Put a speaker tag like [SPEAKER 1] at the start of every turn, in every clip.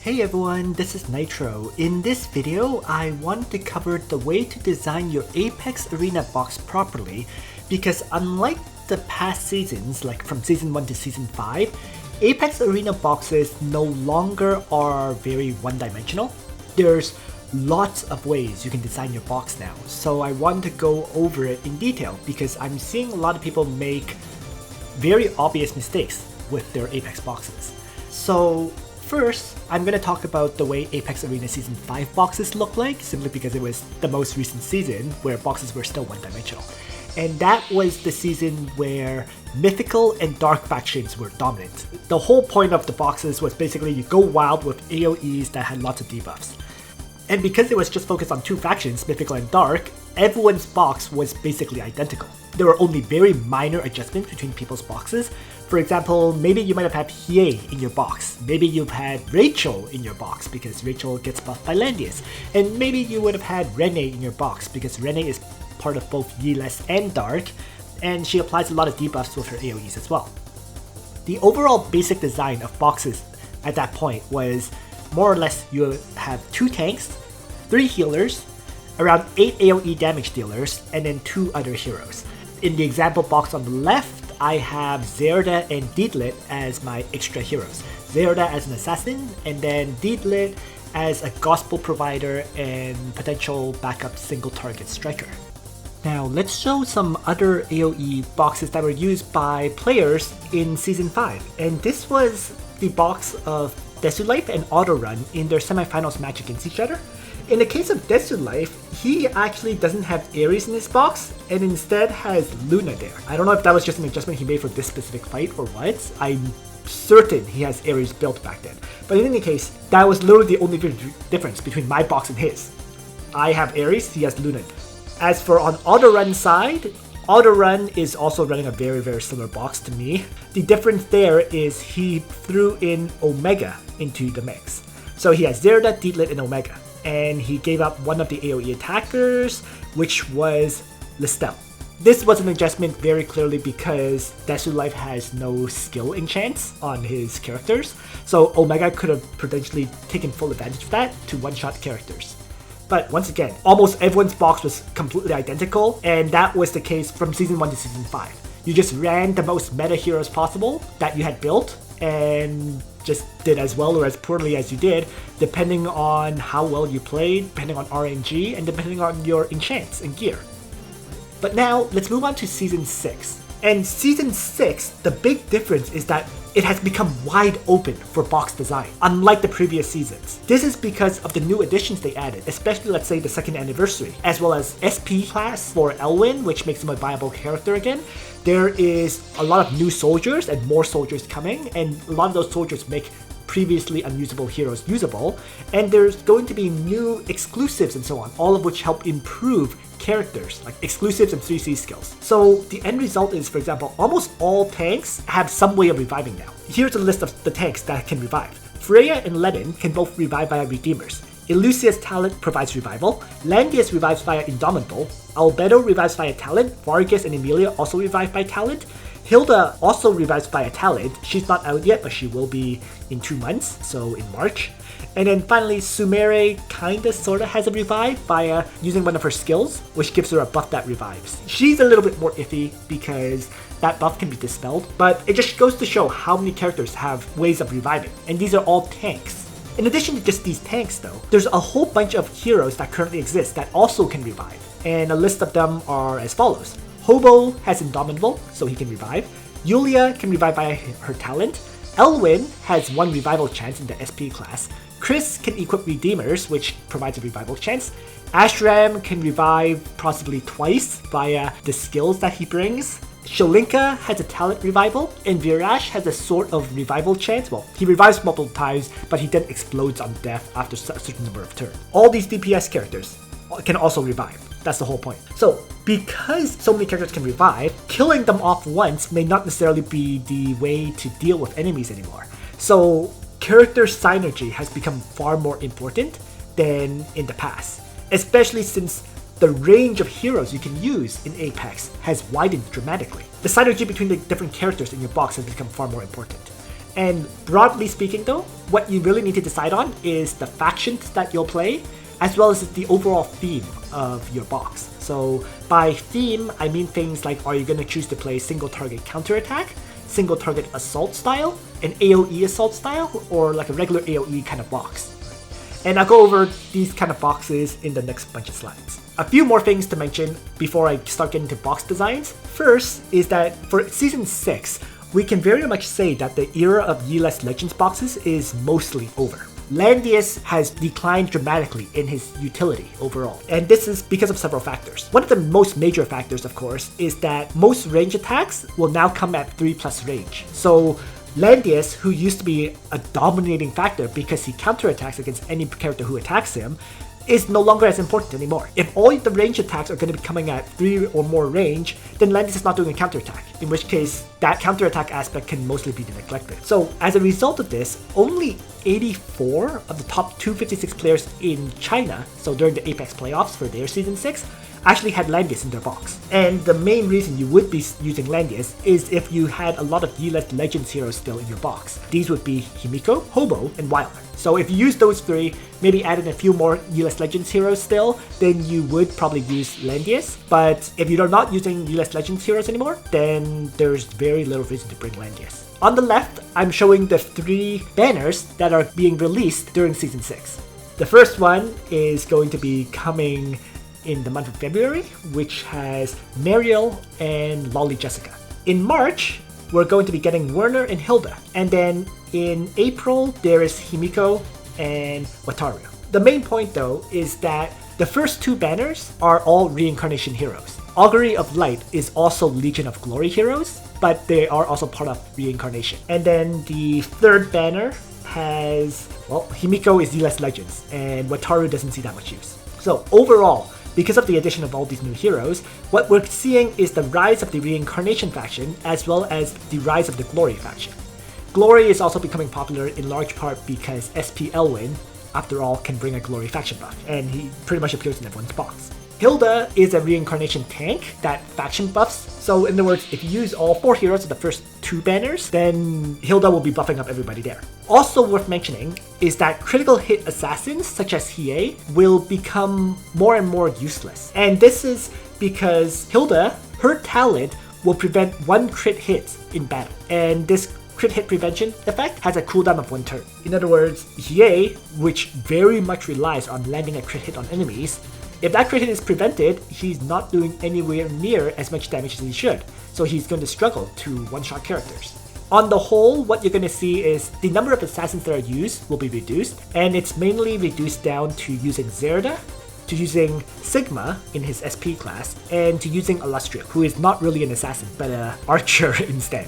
[SPEAKER 1] Hey everyone, this is Nitro. In this video, I want to cover the way to design your Apex Arena box properly because unlike the past seasons, like from Season 1 to Season 5, Apex Arena boxes no longer are very one-dimensional. There's lots of ways you can design your box now, so I want to go over it in detail because I'm seeing a lot of people make very obvious mistakes with their Apex boxes. So first, I'm going to talk about the way Apex Arena Season 5 boxes look like, simply because it was the most recent season where boxes were still one-dimensional. And that was the season where Mythical and Dark factions were dominant. The whole point of the boxes was basically you go wild with AoEs that had lots of debuffs. And because it was just focused on two factions, Mythical and Dark, everyone's box was basically identical. There were only very minor adjustments between people's boxes. For example, maybe you might have had Hiei in your box, maybe you've had Rachel in your box because Rachel gets buffed by Landius, and maybe you would have had Rene in your box because Rene is part of both Yeles and Dark, and she applies a lot of debuffs with her AoEs as well. The overall basic design of boxes at that point was more or less you have 2 tanks, 3 healers, around 8 AoE damage dealers, and then 2 other heroes. In the example box on the left, I have Zerda and Deedlit as my extra heroes. Zerda as an assassin, and then Deedlit as a gospel provider and potential backup single target striker. Now let's show some other AoE boxes that were used by players in Season 5. And this was the box of Desulife and Autorun in their semifinals match against each other. In the case of Desulife, he actually doesn't have Ares in his box and instead has Luna there. I don't know if that was just an adjustment he made for this specific fight or what. I'm certain he has Ares built back then. But in any case, that was literally the only difference between my box and his. I have Ares, he has Luna. As for on Autorun's side, Autorun is also running a very similar box to me. The difference there is he threw in Omega into the mix. So he has Zerda, Deedlit, and Omega. And he gave up one of the AoE attackers, which was Listel. This was an adjustment very clearly because Desulife has no skill enchants on his characters, so Omega could have potentially taken full advantage of that to one-shot characters. But once again, almost everyone's box was completely identical, and that was the case from Season 1 to Season 5. You just ran the most meta heroes possible that you had built, and just did as well or as poorly as you did, depending on how well you played, depending on RNG, and depending on your enchants and gear. But now, let's move on to Season 6. And Season 6, the big difference is that it has become wide open for box design, unlike the previous seasons. This is because of the new additions they added, especially let's say the 2nd anniversary, as well as SP class for Elwyn, which makes him a viable character again. There is a lot of new soldiers and more soldiers coming, and a lot of those soldiers make previously unusable heroes usable, and there's going to be new exclusives and so on, all of which help improve characters, like exclusives and 3C skills. So the end result is, for example, almost all tanks have some way of reviving now. Here's a list of the tanks that can revive. Freya and Lennon can both revive via Redeemers. Elucia's talent provides revival. Landius revives via Indomitable. Albedo revives via talent. Vargas and Emilia also revive by talent. Hilda also revives via talent. She's not out yet, but she will be in 2 months, so in March. And then finally, Sumere kinda sorta has a revive via using one of her skills, which gives her a buff that revives. She's a little bit more iffy because that buff can be dispelled, but it just goes to show how many characters have ways of reviving, and these are all tanks. In addition to just these tanks though, there's a whole bunch of heroes that currently exist that also can revive, and a list of them are as follows. Hobo has Indomitable, so he can revive. Yulia can revive via her talent. Elwyn has 1 revival chance in the SP class. Chris can equip Redeemers, which provides a revival chance. Ashram can revive possibly twice via the skills that he brings. Shalinka has a talent revival, and Virash has a sort of revival chance. Well, he revives multiple times, but he then explodes on death after a certain number of turns. All these DPS characters can also revive. That's the whole point. So, because so many characters can revive, killing them off once may not necessarily be the way to deal with enemies anymore. So, character synergy has become far more important than in the past, especially since the range of heroes you can use in Apex has widened dramatically. The synergy between the different characters in your box has become far more important. And broadly speaking though, what you really need to decide on is the factions that you'll play, as well as the overall theme of your box. So by theme, I mean things like, are you going to choose to play single target counterattack, single target assault style, an AoE assault style, or like a regular AoE kind of box. And I'll go over these kind of boxes in the next bunch of slides. A few more things to mention before I start getting into box designs. First is that for Season 6, we can very much say that the era of Yeeless Legends boxes is mostly over. Landius has declined dramatically in his utility overall, and this is because of several factors. One of the most major factors, of course, is that most range attacks will now come at 3+ range. So Landius, who used to be a dominating factor because he counterattacks against any character who attacks him, is no longer as important anymore. If all the range attacks are going to be coming at 3 or more range, then Landius is not doing a counterattack, in which case that counterattack aspect can mostly be neglected. So as a result of this, only 84 of the top 256 players in China, so during the Apex playoffs for their Season 6, actually had Landius in their box. And the main reason you would be using Landius is if you had a lot of Yeeless Legends heroes still in your box. These would be Himiko, Hobo, and Wilder. So if you use those 3, maybe add in a few more Yeeless Legends heroes still, then you would probably use Landius. But if you're not using Yeeless Legends heroes anymore, then there's very little reason to bring Landius. On the left, I'm showing the 3 banners that are being released during Season 6. The first one is going to be coming in the month of February, which has Mariel and Lolly Jessica. In March, we're going to be getting Werner and Hilda. And then in April, there is Himiko and Wataru. The main point though is that the first 2 banners are all reincarnation heroes. Augury of Light is also Legion of Glory heroes, but they are also part of reincarnation. And then the 3rd banner has, well, Himiko is Yeeless Legends, and Wataru doesn't see that much use. So overall, because of the addition of all these new heroes, what we're seeing is the rise of the Reincarnation faction as well as the rise of the Glory faction. Glory is also becoming popular in large part because SP Elwyn, after all, can bring a Glory faction buff, and he pretty much appears in everyone's box. Hilda is a Reincarnation tank that faction buffs, so in other words, if you use all 4 heroes of the first 2 banners, then Hilda will be buffing up everybody there. Also worth mentioning is that critical hit assassins such as Hiei will become more and more useless. And this is because Hilda, her talent will prevent 1 crit hit in battle. And this crit hit prevention effect has a cooldown of 1 turn. In other words, Hiei, which very much relies on landing a crit hit on enemies, if that crit hit is prevented, he's not doing anywhere near as much damage as he should. So he's going to struggle to one-shot characters. On the whole, what you're going to see is the number of assassins that are used will be reduced, and it's mainly reduced down to using Zerda, to using Sigma in his SP class, and to using Illustria, who is not really an assassin, but an archer instead.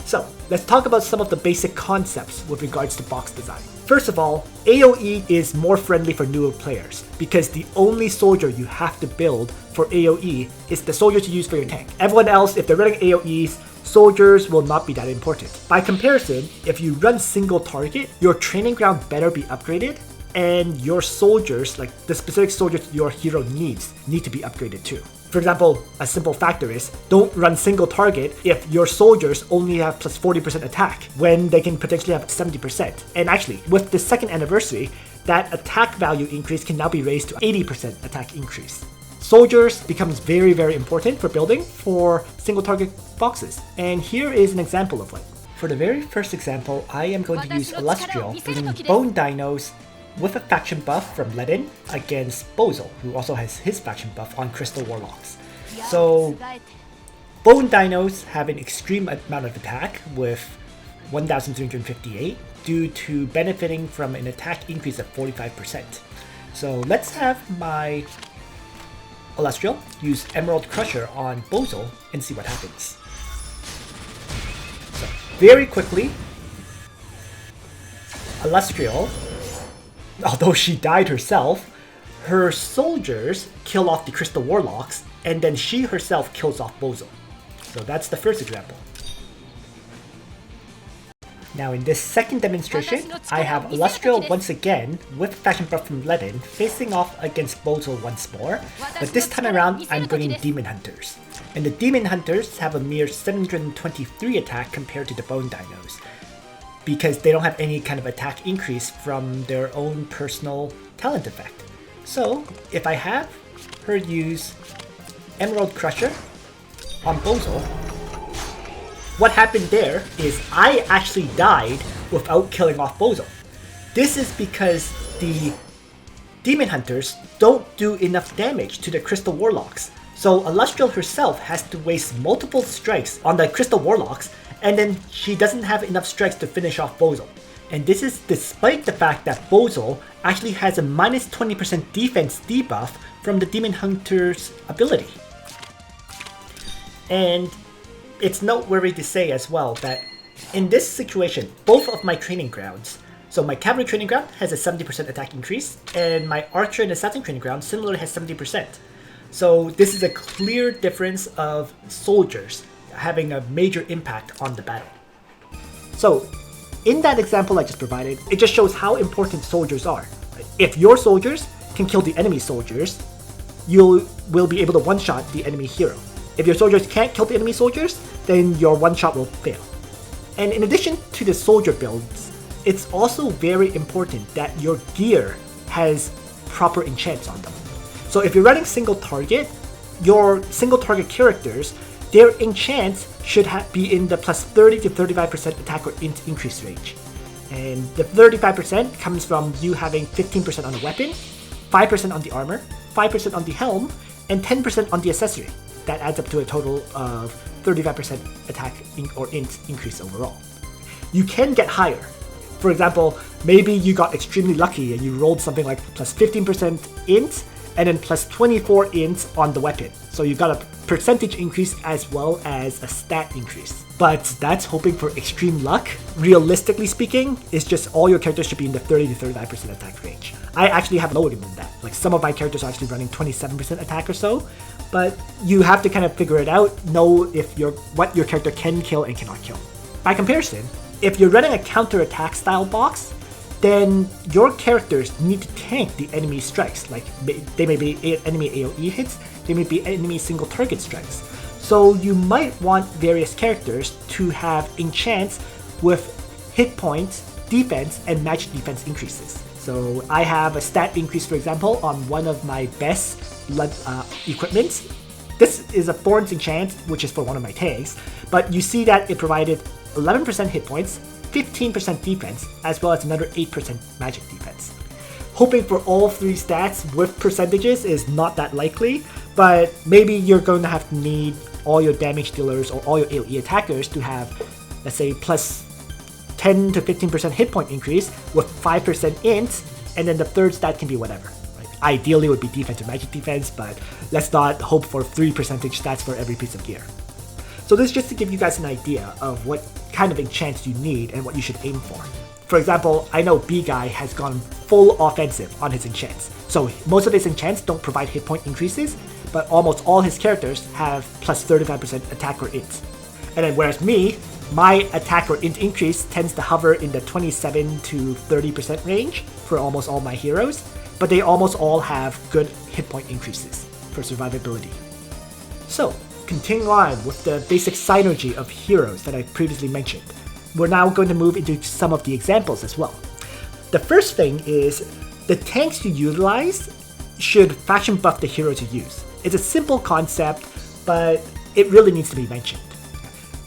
[SPEAKER 1] So, let's talk about some of the basic concepts with regards to box design. First of all, AoE is more friendly for newer players, because the only soldier you have to build for AoE is the soldier to use for your tank. Everyone else, if they're running AoEs, soldiers will not be that important. By comparison, if you run single target, your training ground better be upgraded, and your soldiers, like the specific soldiers your hero needs, need to be upgraded too. For example, a simple factor is, don't run single target if your soldiers only have plus 40% attack, when they can potentially have 70%. And actually, with the 2nd anniversary, that attack value increase can now be raised to 80% attack increase. Soldiers becomes very, very important for building for single target boxes. And here is an example of one. For the very first example, I am going to use Illustrial bringing Bone Dinos with a faction buff from Ledin against Bozo, who also has his faction buff on Crystal Warlocks. So, Bone Dinos have an extreme amount of attack with 1,358 due to benefiting from an attack increase of 45%. So let's have my Illustrial use Emerald Crusher on Bozo and see what happens. So, very quickly, Illustrial, although she died herself, her soldiers kill off the Crystal Warlocks, and then she herself kills off Bozo. So that's the first example. Now in this second demonstration, I have Illustrial once again with faction buff from Ledin facing off against Bozo once more, but this time around I'm bringing Demon Hunters. And the Demon Hunters have a mere 723 attack compared to the Bone Dinos. because they don't have any kind of attack increase from their own personal talent effect. So if I have her use Emerald Crusher on Bozo, what happened there is I actually died without killing off Bozo. This is because the Demon Hunters don't do enough damage to the Crystal Warlocks. So Illustrial herself has to waste multiple strikes on the Crystal Warlocks, and then she doesn't have enough strikes to finish off Bozo. And this is despite the fact that Bozo actually has a minus 20% defense debuff from the Demon Hunter's ability. And it's noteworthy to say as well that in this situation, both of my training grounds, so my Cavalry training ground has a 70% attack increase, and my Archer and Assassin training ground similarly has 70%. So this is a clear difference of soldiers having a major impact on the battle. So in that example I just provided, it just shows how important soldiers are. If your soldiers can kill the enemy soldiers, you will be able to one-shot the enemy hero. If your soldiers can't kill the enemy soldiers, then your one-shot will fail. And in addition to the soldier builds, it's also very important that your gear has proper enchants on them. So if you're running single target, your single target characters, their enchants should be in the plus 30 to 35% attack or increase range. And the 35% comes from you having 15% on the weapon, 5% on the armor, 5% on the helm, and 10% on the accessory. That adds up to a total of 35% attack or int increase overall. You can get higher. For example, maybe you got extremely lucky and you rolled something like plus 15% int and then plus 24 int on the weapon. So you got a percentage increase as well as a stat increase. But that's hoping for extreme luck. Realistically speaking, it's just all your characters should be in the 30 to 35% attack range. I actually have lower than that. Like some of my characters are actually running 27% attack or so. But you have to kind of figure it out, know if what your character can kill and cannot kill. By comparison, if you're running a counter-attack style box, then your characters need to tank the enemy strikes. Like they may be enemy AoE hits, they may be enemy single target strikes. So you might want various characters to have enchants with hit points, defense, and magic defense increases. So I have a stat increase, for example, on one of my best equipment. This is a Thorns enchant, which is for one of my tanks, but you see that it provided 11% hit points, 15% defense, as well as another 8% magic defense. Hoping for all three stats with percentages is not that likely, but maybe you're going to have to need all your damage dealers or all your AoE attackers to have, let's say, plus 10 to 15% hit point increase with 5% int, and then the third stat can be whatever. Right? Ideally it would be defense or magic defense, but let's not hope for 3 percentage stats for every piece of gear. So this is just to give you guys an idea of what kind of enchants you need and what you should aim for. For example, I know B-Guy has gone full offensive on his enchants. So most of his enchants don't provide hit point increases, but almost all his characters have plus 35% attack or int. And then whereas me, my attack or int increase tends to hover in the 27 to 30% range for almost all my heroes, but they almost all have good hit point increases for survivability. So, continuing on with the basic synergy of heroes that I previously mentioned, we're now going to move into some of the examples as well. The first thing is the tanks you utilize should faction buff the heroes you use. It's a simple concept, but it really needs to be mentioned.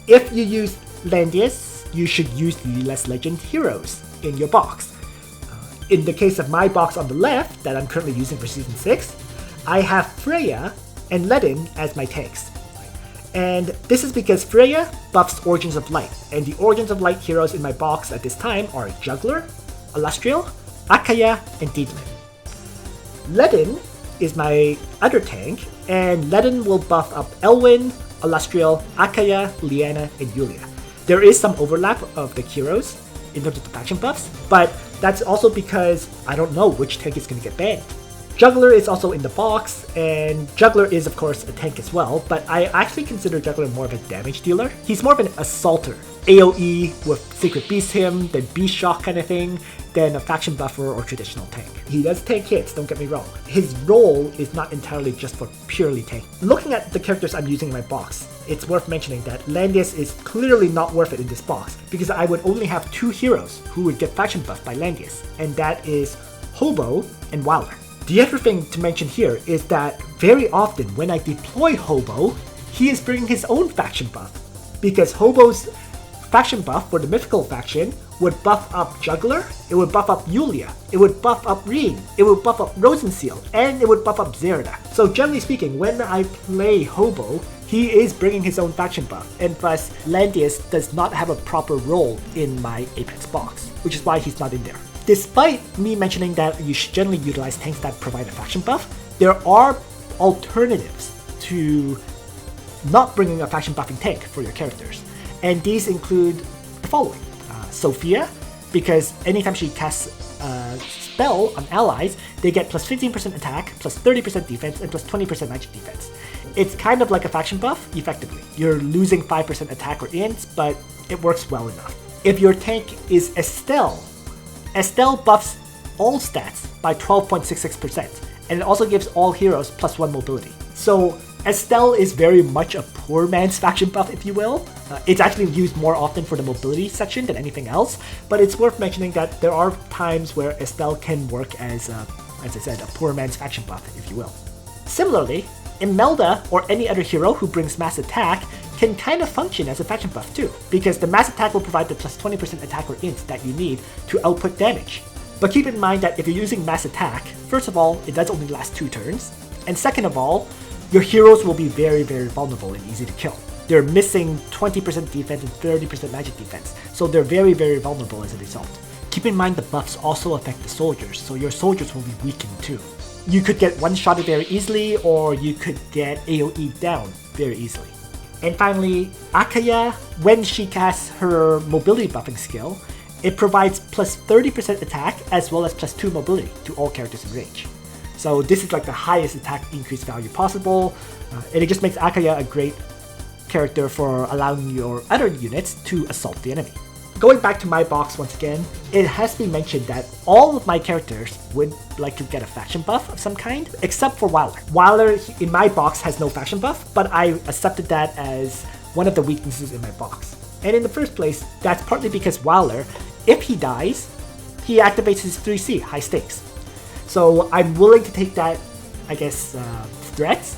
[SPEAKER 1] If you use Landius, you should use the less legend heroes in your box. In the case of my box on the left that I'm currently using for Season 6, I have Freya and Ledin as my tanks. And this is because Freya buffs Origins of Light, and the Origins of Light heroes in my box at this time are Juggler, Illustrial, Akaya, and Deedlin. Ledin is my other tank, and Ledin will buff up Elwyn, Illustrial, Akaya, Liana, and Yulia. There is some overlap of the heroes in terms of the faction buffs, but that's also because I don't know which tank is going to get banned. Juggler is also in the box, and Juggler is of course a tank as well, but I actually consider Juggler more of a damage dealer. He's more of an assaulter. AoE with Secret Beast him, then Beast Shock kind of thing, then a faction buffer or traditional tank. He does tank hits, don't get me wrong. His role is not entirely just for purely tank. Looking at the characters I'm using in my box, it's worth mentioning that Landius is clearly not worth it in this box, because I would only have 2 heroes who would get faction buff by Landius, and that is Hobo and Wilder. The other thing to mention here is that very often when I deploy Hobo, he is bringing his own faction buff, because Hobo's faction buff for the mythical faction would buff up Juggler, it would buff up Yulia, it would buff up Reen, it would buff up Rosenseal, and it would buff up Zerida. So generally speaking, when I play Hobo, he is bringing his own faction buff, and plus Landius does not have a proper role in my Apex box, which is why he's not in there. Despite me mentioning that you should generally utilize tanks that provide a faction buff, there are alternatives to not bringing a faction buffing tank for your characters. And these include the following. Sophia, because anytime she casts a spell on allies, they get plus 15% attack, plus 30% defense, and plus 20% magic defense. It's kind of like a faction buff, effectively. You're losing 5% attack or int, but it works well enough. If your tank is Estelle, Estelle buffs all stats by 12.66%, and it also gives all heroes plus 1 mobility. So Estelle is very much a poor man's faction buff, if you will. It's actually used more often for the mobility section than anything else, but it's worth mentioning that there are times where Estelle can work as I said, a poor man's faction buff, if you will. Similarly, Imelda or any other hero who brings mass attack can kind of function as a faction buff too, because the mass attack will provide the plus 20% attack or int that you need to output damage. But keep in mind that if you're using mass attack, first of all, it does only last 2 turns, and second of all, your heroes will be very, very vulnerable and easy to kill. They're missing 20% defense and 30% magic defense, so they're very, very vulnerable as a result. Keep in mind the buffs also affect the soldiers, so your soldiers will be weakened too. You could get one-shotted very easily, or you could get AoE down very easily. And finally, Akaya, when she casts her mobility buffing skill, it provides plus 30% attack as well as plus 2 mobility to all characters in range. So this is like the highest attack increase value possible, and it just makes Akaya a great character for allowing your other units to assault the enemy. Going back to my box once again, it has been mentioned that all of my characters would like to get a faction buff of some kind, except for Wilder. Wilder in my box has no faction buff, but I accepted that as one of the weaknesses in my box. And in the first place, that's partly because Wilder, if he dies, he activates his 3C, high stakes. So I'm willing to take that, I guess, threat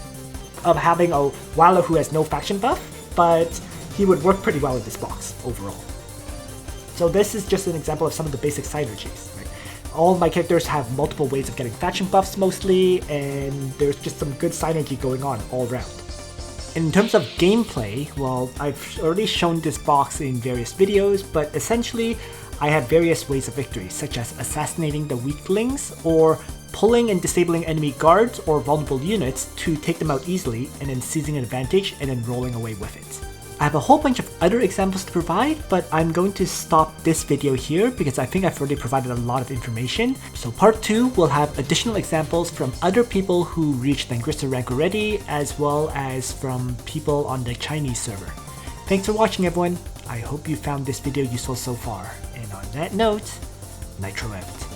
[SPEAKER 1] of having a Wilder who has no faction buff, but he would work pretty well in this box overall. So this is just an example of some of the basic synergies. Right? All of my characters have multiple ways of getting faction buffs mostly, and there's just some good synergy going on all around. In terms of gameplay, well, I've already shown this box in various videos, but essentially I have various ways of victory, such as assassinating the weaklings, or pulling and disabling enemy guards or vulnerable units to take them out easily, and then seizing an advantage and then rolling away with it. I have a whole bunch of other examples to provide, but I'm going to stop this video here because I think I've already provided a lot of information. So part 2 will have additional examples from other people who reached Langrisser rank already, as well as from people on the Chinese server. Thanks for watching everyone, I hope you found this video useful so far, and on that note, Nitro out.